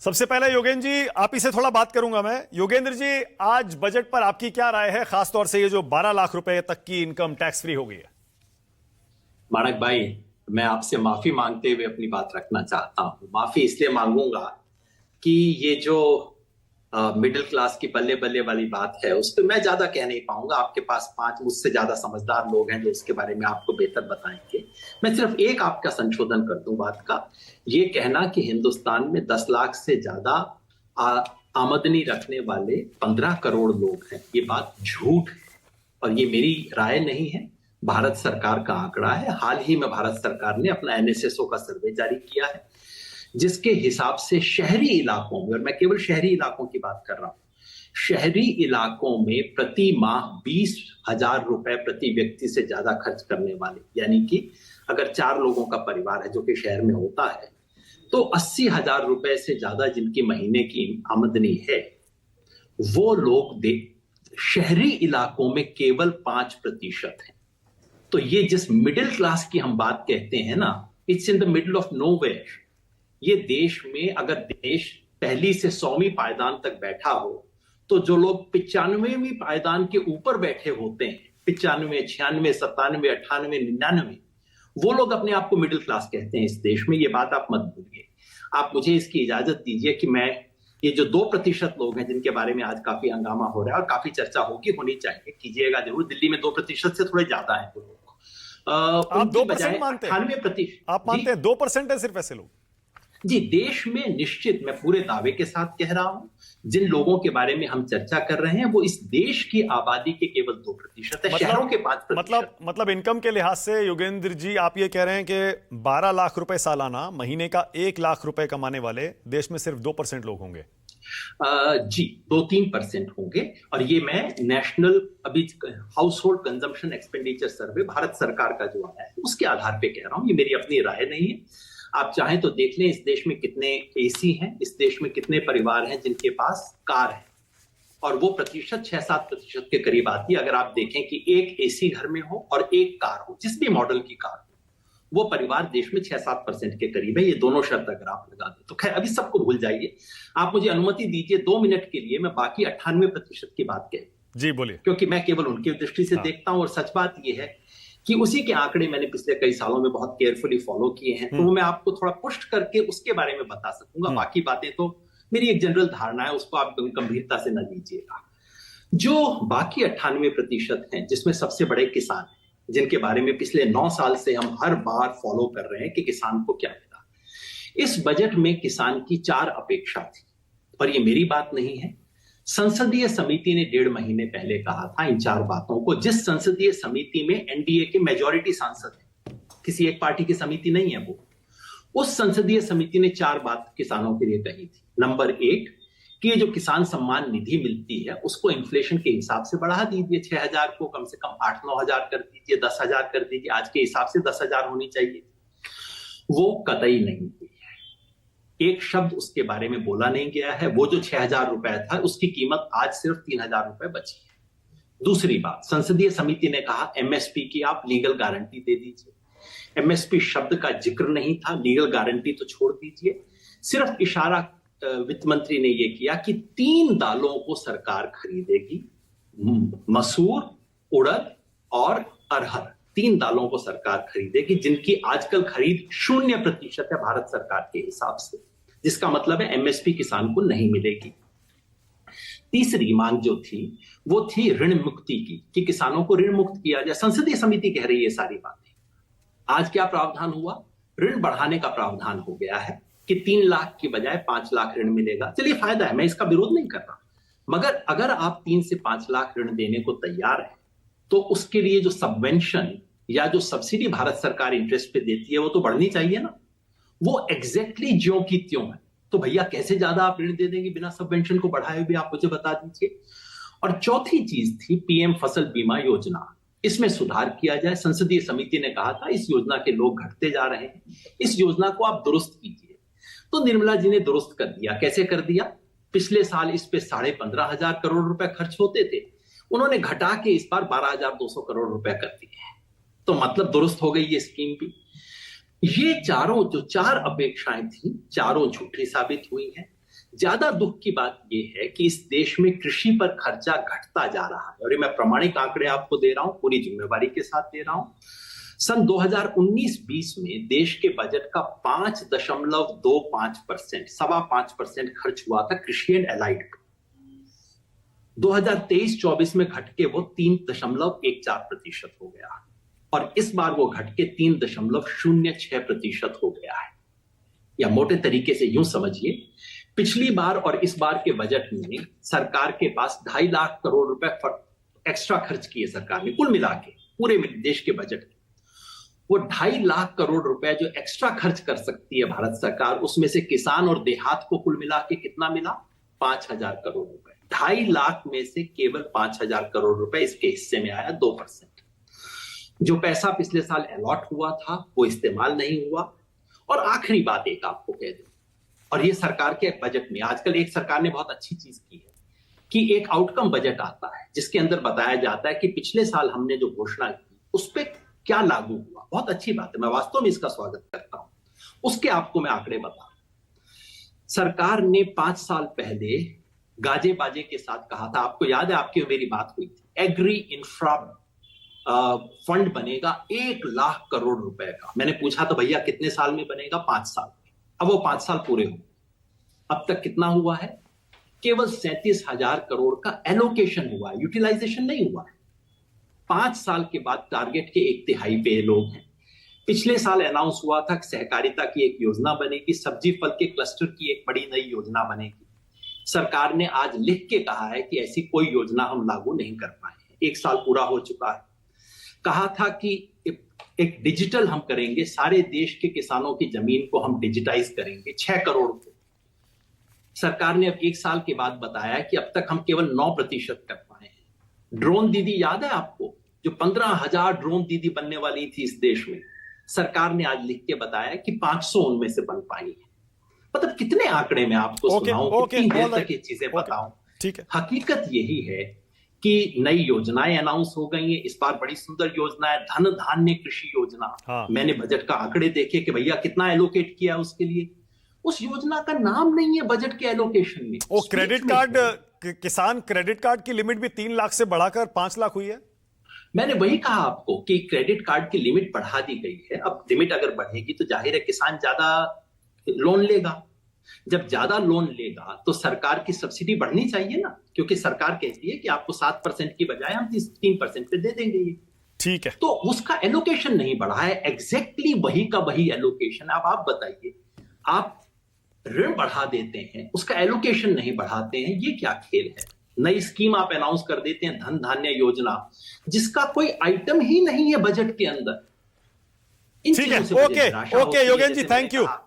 सबसे पहले योगेंद्र जी आप ही से थोड़ा बात करूंगा मैं। योगेंद्र जी, आज बजट पर आपकी क्या राय है, खासतौर से ये जो 12 लाख रुपए तक की इनकम टैक्स फ्री हो गई है? मानक भाई, मैं आपसे माफी मांगते हुए अपनी बात रखना चाहता हूं। माफी इसलिए मांगूंगा कि ये जो मिडिल क्लास की बल्ले बल्ले वाली बात है उस पर मैं ज्यादा कह नहीं पाऊंगा। आपके पास 5 मुझसे ज्यादा समझदार लोग हैं जो उसके बारे में आपको बेहतर बताएंगे। मैं सिर्फ एक आपका संशोधन कर दूं बात का। ये कहना कि हिंदुस्तान में 10 लाख से ज्यादा आमदनी रखने वाले 15 करोड़ लोग हैं, ये बात झूठ है और ये मेरी राय नहीं है, भारत सरकार का आंकड़ा है। हाल ही में भारत सरकार ने अपना एनएसएसओ का सर्वे जारी किया है जिसके हिसाब से शहरी इलाकों में, और मैं केवल शहरी इलाकों की बात कर रहा हूं, शहरी इलाकों में प्रति माह 20,000 रुपए प्रति व्यक्ति से ज्यादा खर्च करने वाले, यानी कि अगर 4 लोगों का परिवार है जो कि शहर में होता है तो 80,000 रुपए से ज्यादा जिनकी महीने की आमदनी है वो लोग शहरी इलाकों में केवल 5% है। तो ये जिस मिडिल क्लास की हम बात कहते हैं ना, it's in the middle of nowhere. ये देश में अगर देश पहली से 100वीं पायदान तक बैठा हो तो जो लोग 95वीं पायदान के ऊपर बैठे होते हैं, 95, 96, 97, 98, 99, वो लोग अपने आप को मिडिल क्लास कहते हैं इस देश में। ये बात आप मत भूलिए। आप मुझे इसकी इजाजत दीजिए कि मैं ये जो 2% लोग हैं जिनके बारे में आज काफी हंगामा हो रहा है और काफी चर्चा होनी चाहिए, कीजिएगा जरूर। दिल्ली में 2% से थोड़े ज्यादा है वो लोग। आप 2% मानते हैं? 98%। आप मानते हैं 2% है सिर्फ ऐसे लोग? जी, देश में निश्चित, मैं पूरे दावे के साथ कह रहा हूं, जिन लोगों के बारे में हम चर्चा कर रहे हैं वो इस देश की आबादी के केवल 2% है, शहरों के 5%। मतलब इनकम के लिहाज से योगेंद्र जी आप ये कह रहे हैं कि 12 लाख रुपए सालाना, महीने का 1 लाख रुपए कमाने वाले देश में सिर्फ 2% लोग होंगे? जी, 2-3% होंगे। और ये मैं नेशनल अभी हाउस होल्ड कंजम्पशन एक्सपेंडिचर सर्वे भारत सरकार का जो आया है उसके आधार पे कह रहा हूं, ये मेरी अपनी राय नहीं है। आप चाहें तो देख लें इस देश में कितने एसी हैं, इस देश में कितने परिवार हैं जिनके पास कार है, और वो प्रतिशत 6-7% के करीब आती है। अगर आप देखें कि एक एसी घर में हो और एक कार हो, जिस भी मॉडल की कार हो, वो परिवार देश में 6-7% के करीब है। ये दोनों शर्त अगर आप लगा दें तो खैर अभी सबको भूल जाइए। आप मुझे अनुमति दीजिए 2 मिनट के लिए मैं बाकी 98% की बात कहूं। जी बोलिए। क्योंकि मैं केवल उनकी दृष्टि से देखता हूं और सच बात यह है कि उसी के आंकड़े मैंने पिछले कई सालों में बहुत केयरफुली फॉलो किए हैं, तो मैं आपको थोड़ा पुष्ट करके उसके बारे में बता सकूंगा। बाकी बातें तो मेरी एक जनरल धारणा है, उसको आप गंभीरता से न लीजिएगा। जो बाकी 98% हैं जिसमें सबसे बड़े किसान हैं, जिनके बारे में पिछले 9 साल से हम हर बार फॉलो कर रहे हैं कि किसान को क्या मिला। इस बजट में किसान की 4 अपेक्षा थी और ये मेरी बात नहीं है, संसदीय समिति ने 1.5 महीने पहले कहा था इन 4 बातों को। जिस संसदीय समिति में एनडीए के मेजॉरिटी सांसद हैं, किसी एक पार्टी की समिति नहीं है वो, उस संसदीय समिति ने 4 बात किसानों के लिए कही थी। नंबर 1 कि जो किसान सम्मान निधि मिलती है उसको इन्फ्लेशन के हिसाब से बढ़ा दीजिए, 6,000 को कम से कम 8-9 हजार कर दीजिए, 10,000 कर दीजिए। आज के हिसाब से 10,000 होनी चाहिए। वो कतई नहीं हुई है, एक शब्द उसके बारे में बोला नहीं गया है। वो जो 6,000 रुपए था उसकी कीमत आज सिर्फ 3,000 रुपए बची है। दूसरी बात, संसदीय समिति ने कहा एमएसपी की आप लीगल गारंटी दे दीजिए। एमएसपी शब्द का जिक्र नहीं था, लीगल गारंटी तो छोड़ दीजिए। सिर्फ इशारा वित्त मंत्री ने यह किया कि 3 दालों को सरकार खरीदेगी, मसूर, उड़द और अरहर। 3 दालों को सरकार खरीदेगी जिनकी आजकल खरीद 0% है भारत सरकार के हिसाब से, जिसका मतलब है एमएसपी किसान को नहीं मिलेगी। तीसरी मांग जो थी वो थी ऋण मुक्ति की, कि किसानों को ऋण मुक्त किया जाए। संसदीय समिति कह रही है सारी बातें। आज क्या प्रावधान हुआ? ऋण बढ़ाने का प्रावधान हो गया है कि 3 लाख की बजाय 5 लाख ऋण मिलेगा। चलिए फायदा है, मैं इसका विरोध नहीं कर रहा, मगर अगर आप 3 से 5 लाख ऋण देने को तैयार है तो उसके लिए जो सबवेंशन या जो सब्सिडी भारत सरकार इंटरेस्ट पे देती है वो तो बढ़नी चाहिए ना। वो एग्जैक्टली ज्यों की त्यों है। तो भैया कैसे ज्यादा आप ऋण दे देंगे बिना सबवेंशन को बढ़ाए हुए, आप मुझे बता दीजिए। और चौथी चीज थी पीएम फसल बीमा योजना, इसमें सुधार किया जाए। संसदीय समिति ने कहा था इस योजना के लोग घटते जा रहे हैं, इस योजना को आप दुरुस्त कीजिए। तो निर्मला जी ने दुरुस्त कर दिया। कैसे कर दिया? पिछले साल इस पे 15,500 करोड़ रुपए खर्च होते थे, उन्होंने घटा के इस बार 12,200 करोड़ रुपए कर दिए हैं। तो मतलब दुरुस्त हो गई ये स्कीम भी। ये चारों जो 4 अपेक्षाएं थी, चारों झूठी साबित हुई हैं। ज्यादा दुख की बात यह है कि इस देश में कृषि पर खर्चा घटता जा रहा है, और ये मैं प्रमाणिक आंकड़े आपको दे रहा हूं, पूरी जिम्मेवारी के साथ दे रहा हूं। सन 2019-20 में देश के बजट का 5.25%, 5.25% खर्च हुआ था कृषि एंड एलाइड पर। 2023-24 में घट के वो 3.14% हो गया, और इस बार वो घट के 3.06% हो गया है। या मोटे तरीके से यूं समझिए, पिछली बार और इस बार के बजट में सरकार के पास 2.5 लाख करोड़ रुपए एक्स्ट्रा खर्च किए सरकार ने, कुल मिला के पूरे देश के बजट में। वो 2.5 लाख करोड़ रुपए जो एक्स्ट्रा खर्च कर सकती है भारत सरकार, उसमें से किसान और देहात को कुल मिला के कितना मिला? 5,000 करोड़ रुपए। 2.5 लाख में से केवल 5,000 करोड़ रुपए इसके हिस्से में आया, 2%। जो पैसा पिछले साल अलॉट हुआ था वो इस्तेमाल नहीं हुआ। और आखिरी बात एक आपको कह दूं, और ये सरकार के बजट में आजकल एक सरकार ने बहुत अच्छी चीज की है कि एक आउटकम बजट आता है जिसके अंदर बताया जाता है कि पिछले साल हमने जो घोषणा की उस पर क्या लागू हुआ। बहुत अच्छी बात है, मैं वास्तव में इसका स्वागत करता हूं। उसके आपको मैं आंकड़े बता रहा हूं। सरकार ने 5 साल पहले गाजे बाजे के साथ कहा था, आपको याद है, आपकी मेरी बात हुई थी, एग्री इंफ्रा फंड बनेगा 1 लाख करोड़ रुपए का। मैंने पूछा तो भैया कितने साल में बनेगा? 5 साल में। अब वो 5 साल पूरे हो, अब तक कितना हुआ है? केवल 37,000 करोड़ का एलोकेशन हुआ है, यूटिलाइजेशन नहीं हुआ है। 5 साल के बाद टारगेट के 1/3 पे लोग हैं। पिछले साल अनाउंस हुआ था कि सहकारिता की एक योजना बनेगी, सब्जी फल के क्लस्टर की एक बड़ी नई योजना बनेगी। सरकार ने आज लिख के कहा है कि ऐसी कोई योजना हम लागू नहीं कर पाए हैं। 1 साल पूरा हो चुका है। कहा था कि एक डिजिटल हम करेंगे, सारे देश के किसानों की जमीन को हम डिजिटाइज करेंगे, 6 करोड़ को। सरकार ने अब 1 साल के बाद बताया कि अब तक हम केवल 9% कर पाए हैं। ड्रोन दीदी याद है आपको, जो 15,000 ड्रोन दीदी बनने वाली थी इस देश में, सरकार ने आज लिख के बताया कि 500 उनमें से बन पाई है। मतलब कितने आंकड़े में आपको सुनाऊं, कितनी देर तक ये चीजें बताऊं। ठीक है, हकीकत यही है कि नई योजनाएं अनाउंस हो गई हैं। इस बार बड़ी सुंदर योजना है धन धान्य कृषि योजना। हाँ। मैंने बजट का आंकड़े देखे कि भैया कितना एलोकेट किया उसके लिए। उस योजना का नाम नहीं है बजट के एलोकेशन में। वो क्रेडिट कार्ड, किसान क्रेडिट कार्ड की लिमिट भी 3 लाख से बढ़ाकर 5 लाख हुई है। मैंने वही कहा आपको कि क्रेडिट कार्ड की लिमिट बढ़ा दी गई है। अब लिमिट अगर बढ़ेगी तो जाहिर है किसान ज्यादा लोन लेगा। जब ज्यादा लोन लेगा तो सरकार की सब्सिडी बढ़नी चाहिए ना, क्योंकि सरकार कहती है कि आपको 7% की बजाय हम 3% पे दे देंगे ये। ठीक है, तो उसका एलोकेशन नहीं बढ़ा है, एग्जैक्टली वही का वही एलोकेशन। अब आप बताइए, आप ऋण बढ़ा देते हैं, उसका एलोकेशन नहीं बढ़ाते हैं, ये क्या खेल है? नई स्कीम आप अनाउंस कर देते हैं धन धान्य योजना, जिसका कोई आइटम ही नहीं है बजट के अंदर। ठीक है, okay Yogendra ji, thank you.